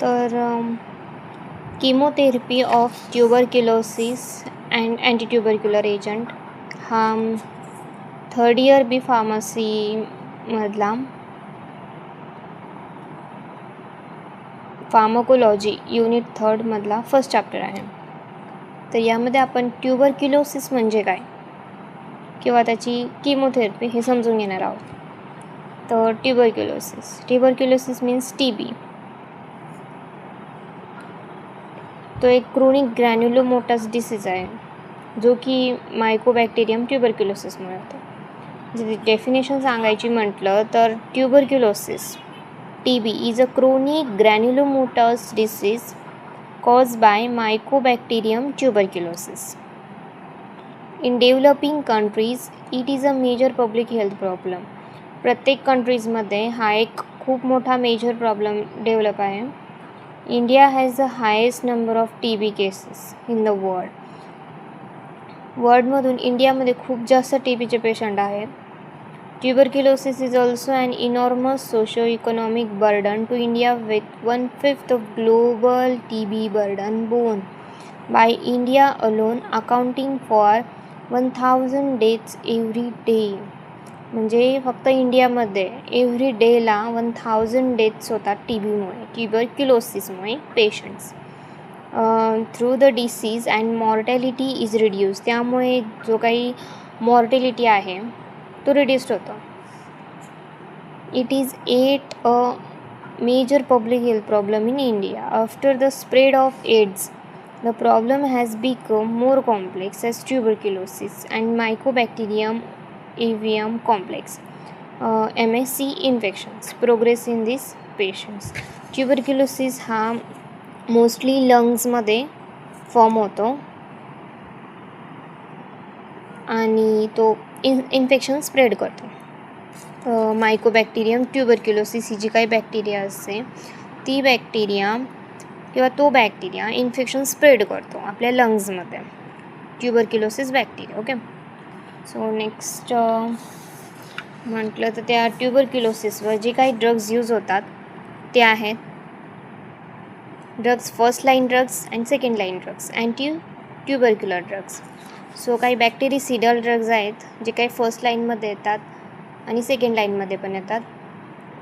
तर chemotherapy of tuberculosis and antitubercular agent हा third year B फार्मसीमधला फार्मकोलॉजी युनिट थर्डमधला फर्स्ट चॅप्टर आहे. तर यामध्ये आपण ट्युबरक्युलोसिस म्हणजे काय किंवा त्याची किमोथेरपी हे समजून घेणार आहोत. तर ट्युबरक्युलोसिस मीन्स TB. तो एक क्रोनिक ग्रॅन्युलोमोटस डिसीज आहे जो की मायकोबॅक्टेरियम ट्युबरक्युलोसिसमुळे होतो. जर डेफिनेशन सांगायची म्हटलं तर tuberculosis TB is a chronic granulomatous disease caused by Mycobacterium tuberculosis. In developing countries, it is a major public health problem. प्रत्येक कंट्रीजमध्ये हा एक खूप मोठा मेजर प्रॉब्लेम डेव्हलप आहे. India has the highest number of TB cases in the world. वर्ल्डमधून इंडियामध्ये खूप जास्त TBचे पेशंट आहेत. Tuberculosis is also an enormous socio-economic burden to India, with 1/5 of global TB burden borne by India alone, accounting for 1000 deaths every day. म्हणजे फक्त इंडियामध्ये every डेला 1000 डेथ्स होतात TBमुळे, ट्युबरक्युलोसिसमुळे patients. Through the disease and mortality is reduce. त्यामुळे जो काही मॉर्टॅलिटी आहे तो रिड्यूस्ड होतो. It is a major public health problem in India. After the spread of AIDS, the problem has become more complex as tuberculosis and mycobacterium avium complex MSC infections progress in this patients. Tuberculosis हा mostly लंग्समध्ये form होतो आणि तो infection spread करतो. Mycobacterium tuberculosis ही जी काही bacteria असते ती बॅक्टेरिया किंवा तो बॅक्टेरिया इन्फेक्शन स्प्रेड करतो आपल्या लंग्समध्ये. Tuberculosis bacteria. Okay. So next म्हटलं तर त्या ट्युबरक्युलोसिसवर जे काही ड्रग्ज यूज होतात ते आहेत drugs, first line drugs and second line drugs, anti tubercular drugs. So काही बॅक्टेरिसिडल ड्रग्ज आहेत जे काही फर्स्ट लाईनमध्ये येतात आणि सेकंड लाईनमध्ये पण येतात.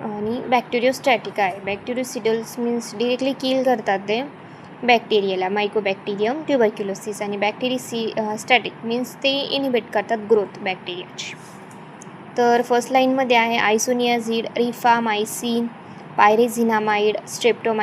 आणि बॅक्टेरियोस्टॅटिक आहे. बॅक्टेरियोसिडल्स मीन्स डिरेक्टली किल करतात ते बॅक्टेरियाला, मायकोबॅक्टेरियम ट्युबरक्युलोसिस. आणि स्टॅटिक मीन्स ते इनिबिट करतात ग्रोथ बॅक्टेरियाची. तर फर्स्ट लाईनमध्ये आहे आयसोनियाझिड, रिफामायसिन, पायरेझिनामाइड, स्ट्रेप्टोमाइसिन.